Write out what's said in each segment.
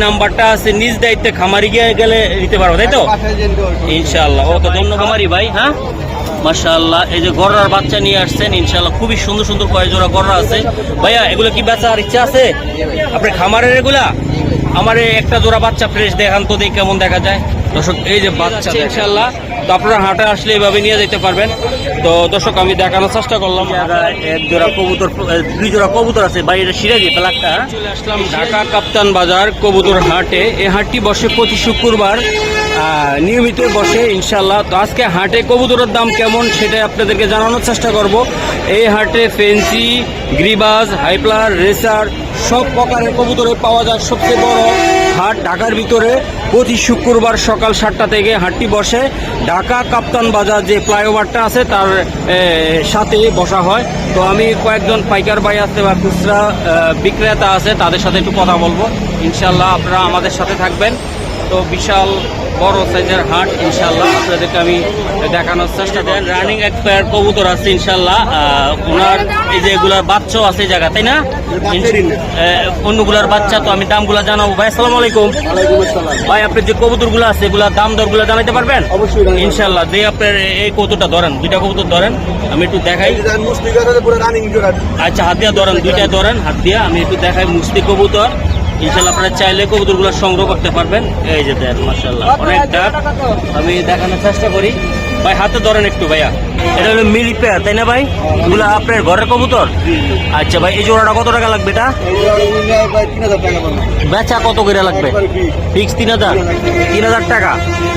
নাম্বারটা আছে, নিজ দায়িত্বে খামারি গেলে নিতে পারবো, তাই তো? ইনশাআল্লাহ। ওকে, ধন্যবাদ খামারি ভাই। হ্যাঁ, মাশাআল্লাহ। এই যে গররার বাচ্চা নিয়ে আসছেন, ইনশাআল্লাহ খুবই সুন্দর সুন্দর কয়েক জোড়া গররা আছে। ভাইয়া এগুলো কি বেচার ইচ্ছা আছে আপনার খামারের? এগুলা আমার একটা জোড়া বাচ্চা ফ্রেশ দেখান তো, দেখি কেমন দেখা যায়। দর্শক এই যে বাচ্চা, ইনশাআল্লাহ তো আপনারা হাটে আসলে এইভাবে নিয়ে যেতে পারবেন। তো দর্শক আমি দেখানোর চেষ্টা করলাম। এক জোড়া কবুতর, দুই জোড়া কবুতর আছে ভাই, এটা সিরাজি প্লাকটা। চলে আসলাম ঢাকা কাপ্তান বাজার কবুতর হাটে। এই হাটটি বসে প্রতি শুক্রবার, নিয়মিত বসে ইনশাল্লাহ। তো আজকে হাটে কবুতরের দাম কেমন সেটা আপনাদেরকে জানানোর চেষ্টা করব। এই হাটে ফেন্সি, গ্রিবাজ, হাইপ্লার, রেসার সব প্রকারের কবুতরে পাওয়া যায়। সবচেয়ে বড় হাট ঢাকার ভিতরে, প্রতি শুক্রবার সকাল 7টা থেকে হাটটি বসে। ঢাকা কাপ্তান বাজার যে ফ্লাইওভারটা আছে তার সাথে বসা হয়। তো আমি কয়েকজন পাইকার ভাই আছে বা খুচরা বিক্রেতা আছে, তাদের সাথে একটু কথা বলবো ইনশাল্লাহ। আপনারা আমাদের সাথে থাকবেন। তো বিশাল বড় সাইজের হাট ইনশাল্লাহ আপনাদেরকে আমি দেখানোর চেষ্টা করি। রানিং এক্সপায়ার কবুতর আছে ইনশাল্লাহ। ওনার এই যে এগুলার বাচ্চাও আছে এই জায়গা, তাই না? অন্যগুলার বাচ্চা। তো আমি দামগুলা জানাবো ভাই। আসসালামু আলাইকুম। ভাই আপনার যে কবুতরগুলো আছে এগুলা দাম দরগুলো জানাতে পারবেন? অবশ্যই ইনশাল্লাহ। দিয়ে আপনার এই কবুতরটা ধরেন, দুইটা কবুতর ধরেন, আমি একটু দেখাই। আচ্ছা, হাত দিয়া ধরেন, দুইটা ধরেন হাত দিয়া, আমি একটু দেখাই। মুস্তি কবুতর ইনশাল্লাহ আপনারা চাইলে কবুতরগুলো সংগ্রহ করতে পারবেন। এই যে দেন মাশাআল্লাহ অনেকটা, আমি দেখানোর চেষ্টা করি। ভাই হাতে ধরেন একটু ভাইয়া। এটা হলো মিলি পেয়ার, তাই না ভাই? এগুলো আপনার ঘরের কবুতর? আচ্ছা ভাই, এই জোড়াটা কত টাকা লাগবে? এটা বেচা কত করে লাগবে? ফিক্স 3000 টাকা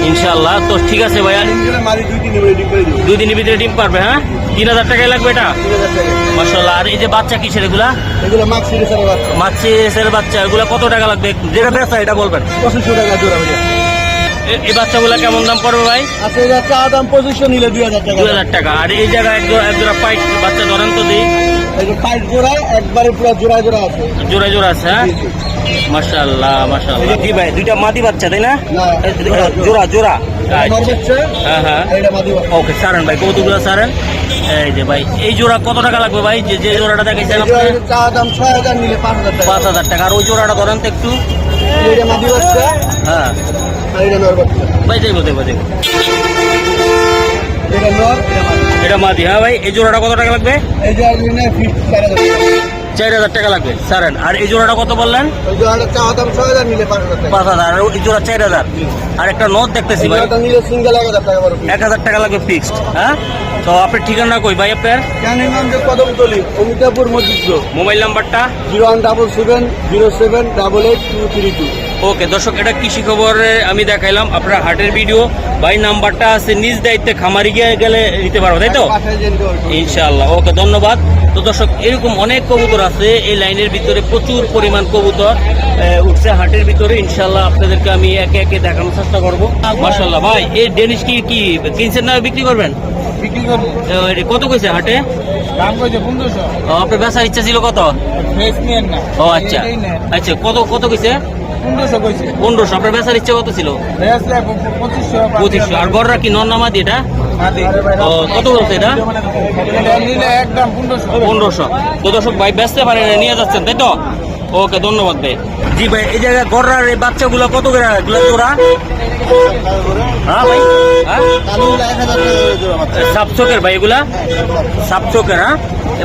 ইনশাল্লাহ। তো ঠিক আছে ভাইয়া, 2 দিনের ভিতরে ডিম পারবে। হ্যাঁ, 3000 টাকাই লাগবে এটা মাশাআল্লাহ। আর এই যে বাচ্চা কিসের এগুলা? মাছির বাচ্চা। এগুলা কত টাকা লাগবে? যেটা বেচা এটা বলবেন। 2500 টাকা জোড়া ভাইয়া। এই বাচ্চাগুলা কেমন দাম পড়বে ভাই? চা দাম 2500 নিলে 2000 টাকা। আর এই জায়গায় এক জোড়া পাইট বাচ্চা ধরেন তো দিই। পাইট জোড়া একবারে পুরো জোড়া আছে, জোড়া আছে। হ্যাঁ মাশাআল্লাহ মাশাআল্লাহ। জি ভাই, দুইটা মাদি বাচ্চা তাই না? জোড়া। হ্যাঁ হ্যাঁ, ওকে সারেন ভাই, কবুতরগুলো সারেন। এই যে ভাই, এই জোড়া কত টাকা লাগবে ভাই? যে জোড়াটা দেখাইছেন চা দাম 6000 নিলে 5000 টাকা। আর ওই জোড়াটা ধরেন তো একটু। হ্যাঁ ভাই, দেখবো এটা মাদি। হ্যাঁ ভাই, এই জোড়াটা কত টাকা লাগবে? 4000 টাকা লাগবে সারেন। আর এই জোড়াটা কত বললেন? 5000। আর এই জোড়া 4000। আর একটা নোট দেখতেছি ভাই, 1000 টাকা লাগবে ফিক্সড। হ্যাঁ, তো আপনার ঠিকানা কই ভাই? আপনার অমিতাপুর মসজিদ। মোবাইল নাম্বারটা 01707088232। ওকে দর্শক, এটা কৃষি খবরে আমি দেখাইলাম আপনার হাটের ভিডিও। ভাই নাম্বারটা আছে, নিজ দায়িত্বে খামারি গেলে নিতে পারবো, তাই তো? ইনশাআল্লাহ। ওকে, ধন্যবাদ। তো দর্শক, এরকম অনেক কবুতর আছে এই লাইনের ভিতরে, প্রচুর পরিমাণ কবুতর উঠছে হাটের ভিতরে। ইনশাআল্লাহ আপনাদেরকে আমি একে একে দেখানোর চেষ্টা করবো। মাশাআল্লাহ ভাই, এই ডেনিশ কি কিনছেন না বিক্রি করবেন? বিক্রি করবো। কত কইছে হাটে দাম? কইছে 1500। আপনার বেচার ইচ্ছা ছিল কত? ও আচ্ছা আচ্ছা, কত কইছে? 1500। আপনার বেচার ইচ্ছা কত ছিল? 2500। আর গররা কি নর নামাদি? এটা কত বলছে? এটা একদম 1500। তো দর্শক ভাই বেচতে পারেন, নিয়ে যাচ্ছেন তাই তো? ওকে, ধন্যবাদ ভাই। জি ভাই, এই জায়গায় গররার এই বাচ্চাগুলো কত করে জোড়া? হ্যাঁ ভাই, সাপচকের ভাই, এগুলা সাপচকের। হ্যাঁ,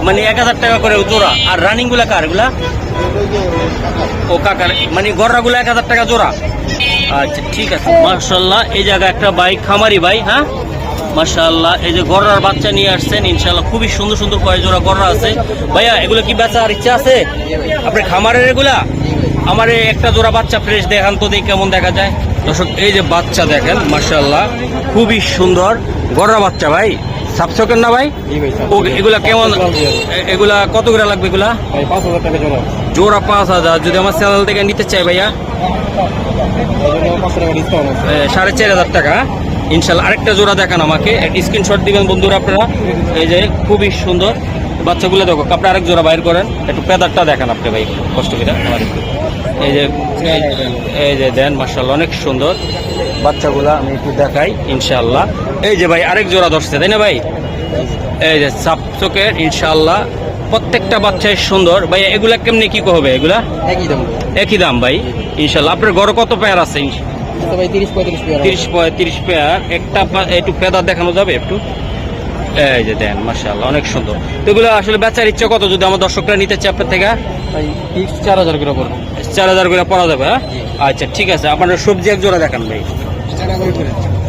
মানে 1000 টাকা করে জোড়া। আর রানিং গুলা কার? এগুলা ও কাকার, মানে গররা গুলা 1000 টাকা জোড়া। আচ্ছা ঠিক আছে মাশাআল্লাহ। এই জায়গায় একটা ভাই খামারি ভাই। হ্যাঁ মাশাআল্লাহ, এই যে গররার বাচ্চা নিয়ে আসছেন ইনশাআল্লাহ। খুবই সুন্দর সুন্দর কয়েক জোড়া গররা আছে। ভাইয়া এগুলো কি বেচার ইচ্ছা আছে আপনার খামারের? এগুলা আমার একটা জোড়া বাচ্চা ফ্রেশ দেখান তো, দেখি কেমন দেখা যায়। দর্শক এই যে বাচ্চা দেখেন মাশাআল্লাহ, খুবই সুন্দর গররা বাচ্চা ভাই। সাপচকের না ভাই? ওকে, এগুলা কেমন? এগুলা কত করে লাগবে? এগুলা 5000 টাকা জোড়া 5000। যদি আমার চ্যানেল থেকে নিতে চাই ভাইয়া 4500 টাকা ইনশাল্লাহ। আরেকটা জোড়া দেখান আমাকে, একটা স্ক্রিনশট দিবেন বন্ধুরা আপনারা। এই যে খুবই সুন্দর বাচ্চাগুলো দেখো। আপনি আরেক জোড়া বাইর করেন, একটু পেদারটা দেখান আপনি ভাই কষ্ট করে। এই যে দেন মাশাআল্লাহ, অনেক সুন্দর বাচ্চাগুলা। আমি একটু দেখাই ইনশাআল্লাহ। এই যে ভাই আরেক জোড়া ধরছে তাই না ভাই? এই যে সাপচকের ইনশাআল্লাহ প্রত্যেকটা বাচ্চাই সুন্দর ভাই। এগুলা কেমনি কি হবে? এগুলা একই দাম একই দাম ভাই ইনশাল্লাহ। আপনার ঘরে কত পেয়ার আছে? ভাই 30-35 পেয়ার 30-35 পেয়ার। একটা একটু ফেদার দেখানো যাবে একটু? এই যে দেন মাশাআল্লাহ অনেক সুন্দর। তো এগুলো আসলে বেচার ইচ্ছা কত যদি আমার দর্শকরা নিতে চায় আপনার থেকে? ভাই ফিক্স 4000 করে পড়বে। 4000 করে পড়া যাবে। হ্যাঁ আচ্ছা ঠিক আছে। আপনার সবজি এক জোড়া দেখান ভাই।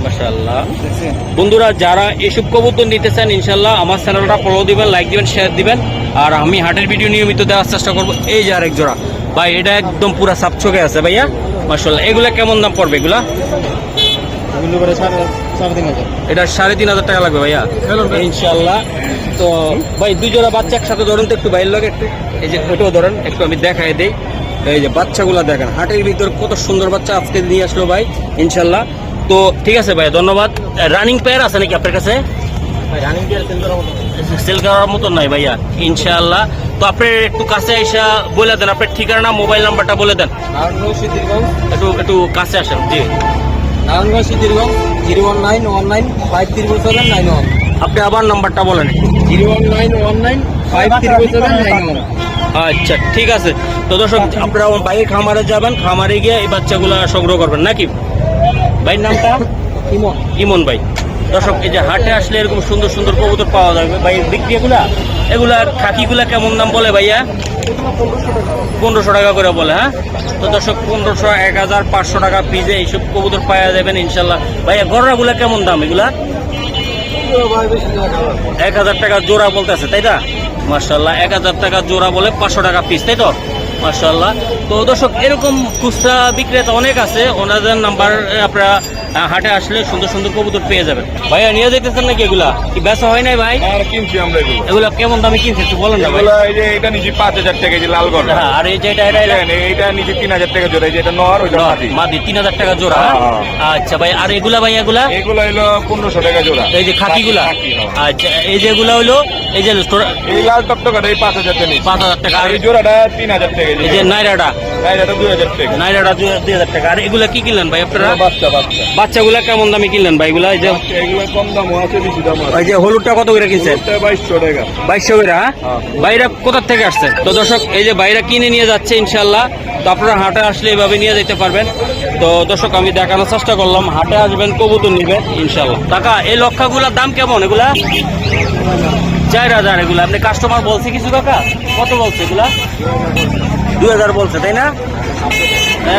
মাশাআল্লাহ বন্ধুরা, যারা এসব কবুতর নিতে চান ইনশাল্লাহ আমার চ্যানেলটা ফলো দিবেন, লাইক দিবেন, শেয়ার দিবেন। আর আমি হাটের ভিডিও নিয়মিত দেওয়ার চেষ্টা করবো। এই যে আরেক জোড়া ভাই, এটা একদম পুরা সাপচকে আছে ভাইয়া মাশাআল্লাহ। এগুলা কেমন দাম পড়বে এগুলা? এগুলো করে 3,500। এটা 3,500 টাকা লাগবে ভাইয়া ইনশাল্লাহ। তো ভাই দুই জোড়া বাচ্চা একসাথে ধরেন তো একটু বাইরের লগে একটু। এই যে ওটাও ধরেন একটু, আমি দেখাই দেই। এই যে বাচ্চাগুলা দেখেন, হাটের ভিতর কত সুন্দর বাচ্চা আজকে নিয়ে আসলো ভাই ইনশাল্লাহ। তো ঠিক আছে ভাই, ধন্যবাদ। রানিং পেয়ার আছে নাকি আপনার কাছে? রানিং পেয়ার সেল করার মতো নাই ভাইয়া ইনশাআল্লাহ। তো আপনি একটু কাছে এসে বলে দেন আপনার ঠিকানা, মোবাইল নাম্বারটা বলে দেন। একটু কাছে আসেন। জি নারায়ণগঞ্জ সিদ্ধিরগঞ্জ 01919537991। আপনি আবার নাম্বারটা বলেন। 01919537991। আচ্ছা ঠিক আছে। তো দর্শক আপনারা বাইরে খামারে যাবেন, খামারে গিয়ে এই বাচ্চাগুলো সংগ্রহ করবেন নাকি? ভাইয়ের নামটা? ইমন। ইমন ভাই। দর্শক এই যে হাটে আসলে এরকম সুন্দর সুন্দর কবুতর পাওয়া যাবে ভাই। বিক্রি এগুলা খাকিগুলা কেমন দাম বলে ভাইয়া? 1500 টাকা করে বলে। হ্যাঁ তো দর্শক 1500, 1000, 500 টাকা পিজে এইসব কবুতর পাওয়া যাবেন ইনশাল্লাহ। ভাইয়া গররাগুলা কেমন দাম এগুলা? 1000 টাকা জোড়া বলতেছে তাই না? মাশাআল্লাহ 1000 টাকা জোড়া বলে 500 টাকা পিস, তাই তো? মাশাআল্লাহ। তো দর্শক এরকম খুচরা বিক্রেতা অনেক আছে, ওনাদের নাম্বার আপনারা হাটে আসলে সুন্দর সুন্দর কবুতর পেয়ে যাবেন। ভাইয়া নিয়ে যেতেছেন নাকি এগুলা? কি বেচা হয় নাই ভাই? আর কিনছি আমরা এগুলো। এগুলা কেমন দামে কিনছে একটু বলেন না ভাই। এগুলো এই যে এটা নিচে 5000 টাকা, এই যে লাল গড়। হ্যাঁ, আর এই যে এটা এইটা নিচে 3000 টাকা জোড়া, এই যে এটা নর, ওইটা মাদি। মাদি 3000 টাকা জোড়া। আচ্ছা ভাই, আর এগুলা ভাই এগুলা? এগুলো হলো 1500 টাকা জোড়া। এই যে খাকিগুলা? খাকি, হ্যাঁ। আচ্ছা এই যেগুলা হলো এই যে এই লাল টকটকাটা এই 5000 টাকা নিচে। 5000 টাকা। আর আর এই জোড়াটা 3000 টাকা। এই যে নাইরাটা? এটা 2000 টাকা। নাইরাটা 2000 টাকা। আর এগুলা কি কিনলেন ভাই আপনারা? বাচ্চা বাচ্চাগুলা কেমন দামে কিনলেন ভাই এগুলা? এই যে এগুলো কম দাম আছে, বেশি দাম আছে। ওই যে হলুদটা কত করে কিনছেন? 2200 টাকা। 2200 করে। হ্যাঁ বাইরা কোথা থেকে আসছেন? তো দর্শক এই যে বাইরা কিনে নিয়ে যাচ্ছে ইনশাল্লাহ। তো আপনারা হাটে আসলে এইভাবে নিয়ে যেতে পারবেন। তো দর্শক আমি দেখানোর চেষ্টা করলাম, হাটে আসবেন কবুতর নিবেন ইনশাল্লাহ। টাকা এই লক্ষাগুলার দাম কেমন এগুলা? 4000 এগুলা। আপনি কাস্টমার বলছে কিছু কাকা? কত বলছে এগুলা? 2000 বলছে তাই না?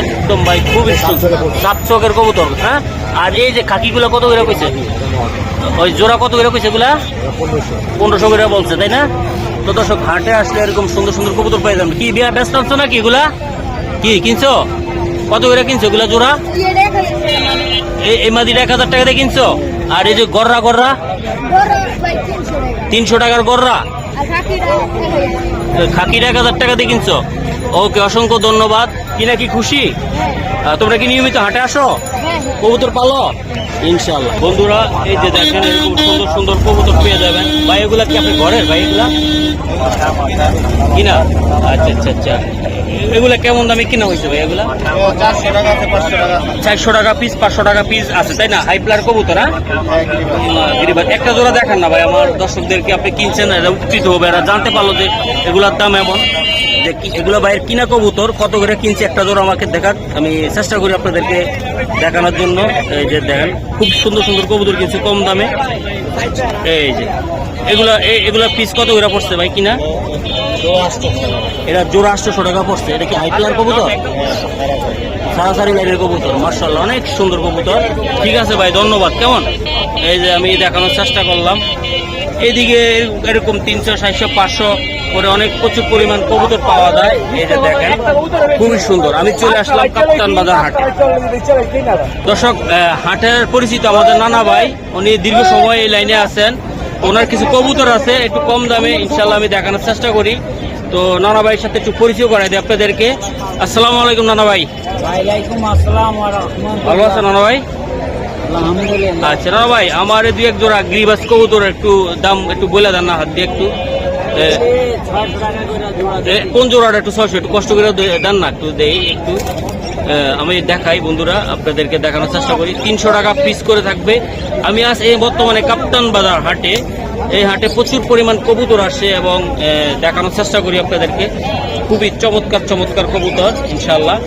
একদম ভাই খুবই সাত চোখের কবুতর। হ্যাঁ আর এই যে খাকিগুলা কত করে কইছে? ওই জোড়া কত করে কইছে এগুলা? 1500 করে বলছে তাই না? তো দর্শক হাটে আসলে এরকম সুন্দর সুন্দর কবুতর পাই যাবেন। কি বিয়া ব্যস্ত আনছো নাকি এগুলা? কি কিনছো? কত করে কিনছো এগুলা জোড়া? এই মাদিটা 1000 টাকা দিয়ে কিনছো? আর এই যে গররা 300 টাকার গররা? খাকিটা 1000 টাকা দিয়ে কিনছো? ওকে অসংখ্য ধন্যবাদ। কি নাকি খুশি? তোমরা কি নিয়মিত হাটে আসো, কবুতর পালো? ইনশাআল্লাহ। বন্ধুরা এই যে দেখেন এরকম সুন্দর সুন্দর কবুতর পেয়ে যাবেন ভাই। এগুলা কি আপনি ঘরের ভাই এগুলা কিনা? আচ্ছা আচ্ছা আচ্ছা। এগুলা কেমন দামে কিনা হয়েছে ভাই এগুলা? 400 টাকা আছে, 500 টাকা। 400 টাকা পিস, 500 টাকা পিস আছে তাই না? হাই প্লার কবুতর। হ্যাঁ একটা জোড়া দেখান না ভাই আমার দর্শকদেরকে। আপনি কিনছেন, এটা উপকৃত হবে, এরা জানতে পারলো যে এগুলার দাম এমন। যে এগুলো বাইরের কিনা কবুতর কত করে কিনছে একটা জোড়া আমাকে দেখান, আমি চেষ্টা করি আপনাদেরকে দেখানোর জন্য। এই যে দেখেন খুব সুন্দর সুন্দর কবুতর কিনছে কম দামে। এই যে এগুলা পিস কত করে পড়ছে ভাই কিনা? এটা জোড়া 800 টাকা পড়ছে। এটা কি হাই প্লার কবুতর? সারাসারি লাইনের কবুতর। মাশাআল্লাহ অনেক সুন্দর কবুতর। ঠিক আছে ভাই ধন্যবাদ। কেমন এই যে আমি দেখানোর চেষ্টা করলাম। এইদিকে এরকম 300, 700, 500 করে অনেক প্রচুর পরিমাণ কবুতর পাওয়া যায়। এই যে দেখেন খুবই সুন্দর। আমি চলে আসলাম কাপ্তান বাজার হাটে। দর্শক হাটের পরিচিত আমাদের নানা ভাই, উনি দীর্ঘ সময় এই লাইনে আছেন। ওনার কিছু কবুতর আছে একটু কম দামে, ইনশাল্লাহ আমি দেখানোর চেষ্টা করি। তো নানা ভাইয়ের সাথে একটু পরিচয় করাই দিই আপনাদেরকে। আসসালামু আলাইকুম নানা ভাই। ওয়ালাইকুম আসসালাম ওয়া রাহমাতুল্লাহ। ভালো আছেন নানা ভাই? আলহামদুলিল্লাহ। আচ্ছা নানা ভাই, আমার দুই এক জোড়া গ্রিবাস কবুতর একটু দাম একটু বলে দেন না হাত দিয়ে একটু। 600 টাকা করে জোড়া। কোন জোড়াটা একটু 600 একটু কষ্ট করে দেন না একটু দেই একটু। আমি দেখাই বন্ধুরা, আপনাদেরকে দেখানোর চেষ্টা করি। 300 টাকা পিস করে থাকবে। আমি আজ এই বর্তমানে কাপ্তান বাজার হাটে এই হাটে প্রচুর পরিমাণ কবুতর আসে এবং দেখানোর চেষ্টা করি আপনাদেরকে। খুবই চমৎকার চমৎকার কবুতর ইনশাল্লাহ।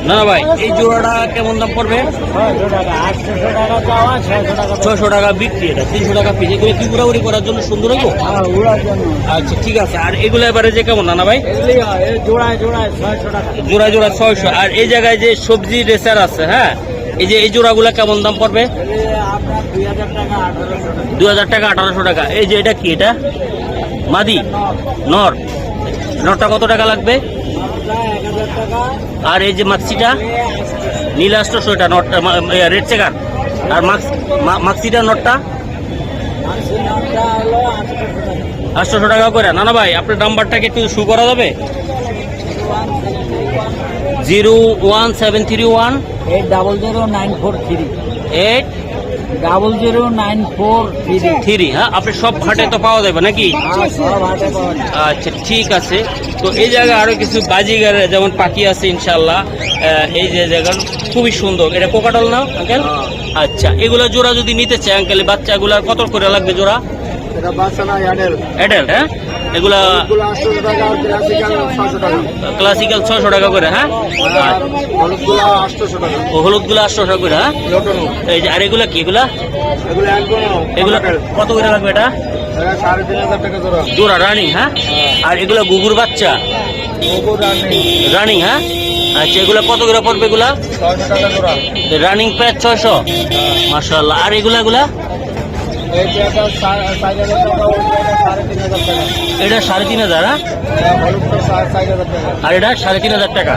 না ভাই, এই জোড়াটা কেমন দাম পড়বে? 600 টাকা, 800 টাকা চাওয়া, 600 টাকা। 600 টাকা বিক্রি, এটা 300 টাকা পিস। এগুলো কি উড়াউড়ি করার জন্য সুন্দর হইব? উড়ার জন্য। আচ্ছা ঠিক আছে। আর এগুলো এবারে যে কেমন নানা ভাই? এগুলি এই জোড়ায় জোড়ায় 600 টাকা। জোড়া জোড়া 600। আর এই জায়গায় যে সবজি রেসার আছে, হ্যাঁ, এই যে এই জোড়াগুলো কেমন দাম পড়বে? এগুলি আপনার 2000 টাকা, 1800 টাকা। 2000 টাকা, 1800 টাকা। এই যে এটা কি, এটা মাদি নর, নরটা কত টাকা লাগবে? 1000 টাকা। আর এই যে মাক্সিটা নীল 800, এটা নটটা রেড চেকার। আর মাক্সিটা নটটা মাছের নামটা হলো 800 টাকা। 800 টাকা করে। নানা ভাই, আপনার নাম্বারটাকে একটু শু করা যাবে? 01731 8000943 8 00943। হ্যাঁ, আপনি সব ঘাটে তো পাওয়া যাবে নাকি? সব হাটে পাওয়া যায়। আচ্ছা ঠিক আছে। তো এই জায়গায় আরো কিছু বাজিগার যেমন পাখি আছে ইনশাল্লাহ। এই যে জায়গা খুবই সুন্দর। এটা কোকাটল না আঙ্কেল? আচ্ছা, এগুলো জোড়া যদি নিতে চাই আঙ্কেল, বাচ্চাগুলার কত করে লাগবে জোড়া? এটা বাচ্চা না, অ্যাডাল্ট। অ্যাডাল্ট, হ্যাঁ, এগুলা 800 টাকা, আর ক্লাসিক্যাল 600 টাকা। ক্লাসিক্যাল 600 টাকা করে, হ্যাঁ। আর হলুদগুলো 800 টাকা। ও হলুদগুলো 800 টাকা করে, হ্যাঁ। লটনো এই যে আর এগুলা কি, এগুলা এগুলো একদম এগুলা কত করে লাগবে? এটা 3500 টাকা জোড়া। জোড়া রানিং, হ্যাঁ। আর এগুলা গুগুর বাচ্চা ওগো রানিং, হ্যাঁ। আচ্ছা, এগুলা কত করে পড়বে? এগুলা 600 টাকা জোড়া। রানিং প্যাচ 600, মাশাআল্লাহ। আর এগুলা এই যে একটা 4000 টাকা, ওই যে 3500 টাকা। এটা 3500, হ্যাঁ। হলুদটা 4000 টাকা। আর এটা 3500 টাকা।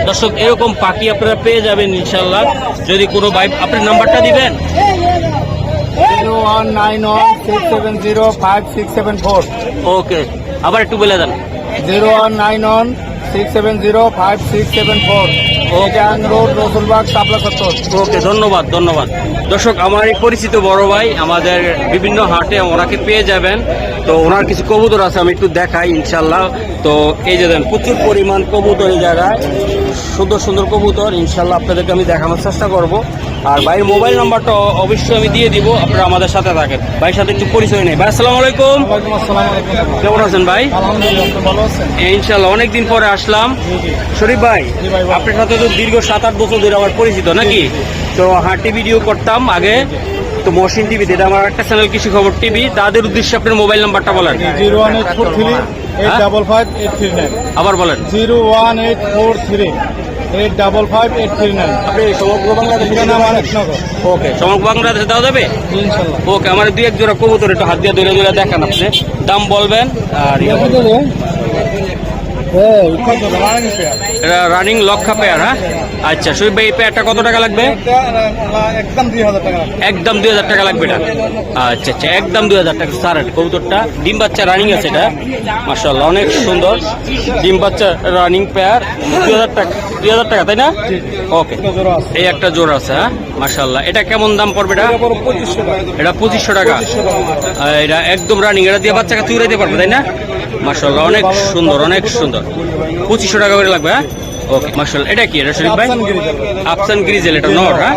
দর্শক, এরকম পাখি আপনারা পেয়ে যাবেন ইনশাল্লাহ। যদি কোনো ভাই, আপনার নাম্বারটা দিবেন? 01916705674। ওকে, আবার একটু বলে দেন। 01916705674। ওজান রোড, রসুলবাগ, শাপলা চত্বর। ওকে, ধন্যবাদ ধন্যবাদ। দর্শক, আমার এই পরিচিত বড় ভাই আমাদের বিভিন্ন হাটে ওনাকে পেয়ে যাবেন। তো ওনার কিছু কবুতর আছে, আমি একটু দেখাই ইনশাল্লাহ। তো এই যে দেন, প্রচুর পরিমাণ কবুতর এই জায়গায়, সুন্দর সুন্দর কবুতর ইনশাল্লাহ আপনাদেরকে আমি দেখানোর চেষ্টা করব। আর ভাইয়ের মোবাইল নাম্বারটা অবশ্যই আমি দিয়ে দিব, আপনারা আমাদের সাথে থাকেন। ভাইয়ের সাথে একটু পরিচয় নেই। ভাই আসসালামু আলাইকুম। কেমন আছেন ভাই? আলহামদুলিল্লাহ, ভালো আছেন? ইনশাল্লাহ, অনেকদিন পরে আসলাম। শরীফ ভাই, আপনার সাথে তো দীর্ঘ 7-8 বছর ধরে আমার পরিচিত নাকি? তো হাঁটি ভিডিও করতাম আগে, তো মহসিন টিভিতে, এটা আমার একটা চ্যানেল কৃষি খবর টিভি। তাদের উদ্দেশ্যে আপনার মোবাইল নাম্বারটা বলেন। 01843855839। আবার বলেন। 01843855839। আপনি সমগ্র বাংলাদেশে ওকে, সমগ্র বাংলাদেশে দেওয়া যাবে ইনশাআল্লাহ। ওকে। আমার 2-1 জোড়া কবুতর একটু হাত দিয়ে ধরে ধরে দেখান, আপনি দাম বলবেন। আর এটা রানিং লক্ষা পেয়ার, হ্যাঁ। আচ্ছা শরীফ ভাই, এই পেয়ারটা কত টাকা লাগবে? একদম 2000 টাকা। একদম 2000 টাকা লাগবে এটা। আচ্ছা আচ্ছা, একদম 2000 টাকা। স্যার, কবুতরটা ডিম বাচ্চা রানিং আছে, এটা মাশাআল্লাহ অনেক সুন্দর ডিম বাচ্চা রানিং পেয়ার। 2000 টাকা, 2000 টাকা, তাই না? ওকে, এই একটা জোড়া আছে, হ্যাঁ মাশাআল্লাহ। এটা কেমন দাম পড়বে? এটা 2500 টাকা। এটা একদম রানিং, এটা দিয়ে বাচ্চাকে চুরাইতে পারবে, তাই না? মাশাআল্লাহ অনেক সুন্দর, অনেক সুন্দর। 2500 টাকা করে লাগবে, হ্যাঁ। ওকে মাশাআল্লাহ। এটা কি, এটা শরীফ ভাই? আফসান গ্রিজেল, এটা নর, হ্যাঁ।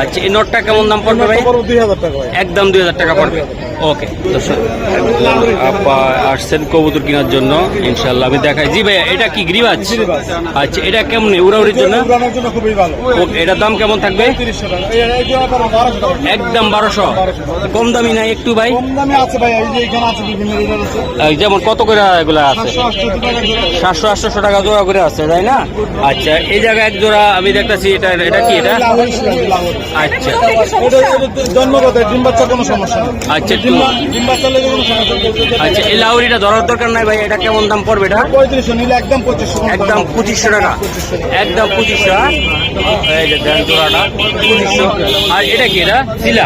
আচ্ছা, এই নটটা কেমন দাম পড়বে ভাই? 2000 টাকা। একদম 2000 টাকা পড়বে। ওকে দর্শক, আপা আসছেন কবুতর কেনার জন্য ইনশাল্লাহ আমি দেখাই। জি ভাইয়া, এটা কি গ্রিবাজ? আচ্ছা, এটা কেমন উড়াউড়ির জন্য? খুবই ভালো। ওকে, এটার দাম কেমন থাকবে? 300 টাকা। একদম 1200। কম দামি নাই একটু ভাই? কম দামে আছে ভাই, এই যে এখানে আছে বিভিন্ন রেটের আছে। যেমন কত করে এগুলা আছে? 700-800 টাকা জোড়া করে আছে, তাই না? আচ্ছা, এই জায়গায় এক জোড়া আমি দেখতেছি, এটা এটা কি এটা? আচ্ছা জন্মগত ডিম বাচ্চা, কোনো সমস্যা নেই। আচ্ছা, ডিম বাচ্চা লেগে কোনো সমস্যা নেই। আচ্ছা, এই লাউরিটা ধরার দরকার নাই ভাই, এটা কেমন দাম পড়বে? এটা 3500 নিলে একদম 2500। একদম 2500 টাকা। একদম 2500। এই যে দেন জোড়াটা 2500। আর এটা কি, এটা শিলা?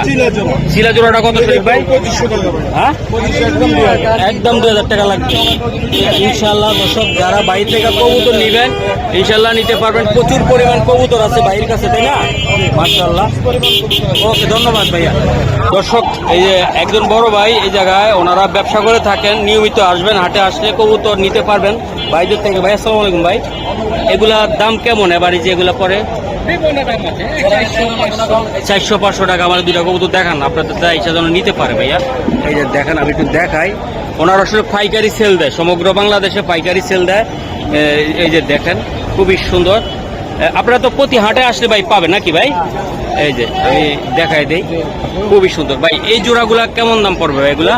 শিলা জোড়াটা কত শরীফ ভাই? 2500 টাকা ভাই। হ্যাঁ, 2500 একদম 2000। একদম 2000 টাকা লাগবে ইনশাল্লাহ। দর্শক, যারা বাইরে থেকে কবুতর নেবেন ইনশাল্লাহ নিতে পারবেন। প্রচুর পরিমাণ কবুতর আছে বাইরের কাছে, তাই না? মাশাআল্লাহ। ওকে, ধন্যবাদ ভাইয়া। দর্শক, এই যে একজন বড় ভাই এই জায়গায়, ওনারা ব্যবসা করে থাকেন, নিয়মিত আসবেন, হাটে আসলে কবুতর নিতে পারবেন বাইরের থেকে। ভাই আসসালামু আলাইকুম ভাই, এগুলার দাম কেমন এবারে যে এগুলা পরে? 400-500 টাকা আমার দুইটা কবুতর দেখান আপনাদের ইচ্ছা যেন নিতে পারে ভাইয়া। এই যে দেখেন আমি একটু দেখাই, ওনার আসলে পাইকারি সেল দেয়, সমগ্র বাংলাদেশে পাইকারি সেল দেয়। এই যে দেখেন খুবই সুন্দর। আপনারা তো প্রতি হাটে আসলে ভাই পাবেন নাকি ভাই? এই যে আমি দেখাই দেই, খুবই সুন্দর ভাই। এই জোড়াগুলা কেমন দাম পড়বে ভাই এগুলা?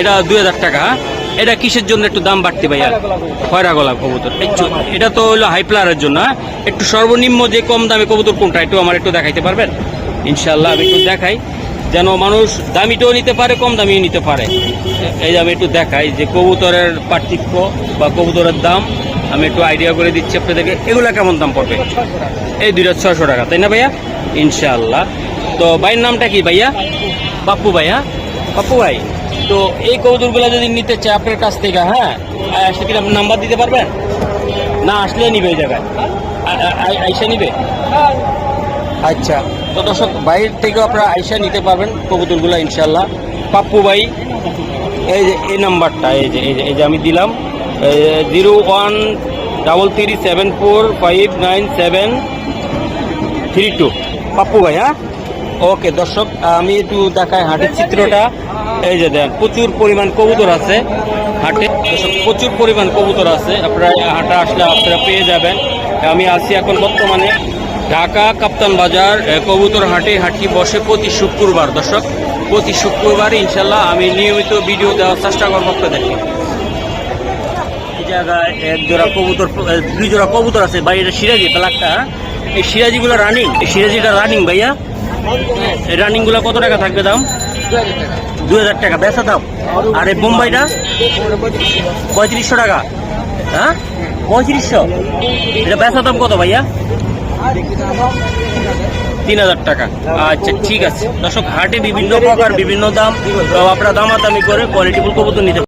এটা 2000 টাকা। এটা কিসের জন্য একটু দাম বাড়তি ভাইয়া? খয়রা গলা কবুতর। এটা তো হলো হাই প্লারের জন্য। একটু সর্বনিম্ন যে কম দামে কবুতর কোনটা একটু আমার একটু দেখাইতে পারবেন? ইনশাল্লাহ আমি একটু দেখাই, যেন মানুষ দামিটাও নিতে পারে কম দামিও নিতে পারে। এই যে আমি একটু দেখাই যে কবুতরের পার্থক্য বা কবুতরের দাম আমি একটু আইডিয়া করে দিচ্ছি আপনাদেরকে। এগুলা কেমন দাম পড়বে? এই দুইটা 600 টাকা, তাই না ভাইয়া? ইনশাআল্লাহ। তো ভাইয়ের নামটা কি ভাইয়া? পাপ্পু ভাইয়া। পাপ্পু ভাই, তো এই কবুতরগুলো যদি নিতে চায় আপনার কাছ থেকে, হ্যাঁ আসলে কি আপনার নাম্বার দিতে পারবেন? না আসলে নিবে এই জায়গায় আইসা নিবে? আচ্ছা, তো দর্শক বাইরের থেকেও আপনারা আইসা নিতে পারবেন কবুতরগুলো ইনশাল্লাহ। পাপ্পু ভাই, এই যে এই নাম্বারটা এই যে আমি দিলাম 0133745972 পাপ্পু ভাই। হ্যাঁ ওকে দর্শক, আমি একটু দেখাই হাটের চিত্রটা। এই যে দেন প্রচুর পরিমাণ কবুতর আছে হাটে, দর্শক প্রচুর পরিমাণ কবুতর আছে। আপনারা হাটে আসলে আপনারা পেয়ে যাবেন। আমি আছি এখন বর্তমানে ঢাকা কাপ্তান বাজার কবুতর হাটে। হাটটি বসে প্রতি শুক্রবার। দর্শক প্রতি শুক্রবার ইনশাল্লাহ আমি নিয়মিত ভিডিও দেওয়ার চেষ্টা করবো আপনাদেরকে। এই জায়গায় এক জোড়া কবুতর, 2 জোড়া কবুতর আছে ভাই। এটা সিরাজি ব্ল্যাকটা। এই সিরাজিগুলো রানিং, এই সিরাজিটা রানিং ভাইয়া। এই রানিংগুলো কত টাকা থাকবে দাম? 2000 টাকা বেচা দাম। আর এই বোম্বাইটা 3500 টাকা। হ্যাঁ 3500। এটা বেচা দাম কত ভাইয়া? 3000 টাকা। আচ্ছা ঠিক আছে দর্শক, হাটে বিভিন্ন প্রকার বিভিন্ন দাম, আপনারা দামাদামি করে কোয়ালিটিফুল কবুতর নিতে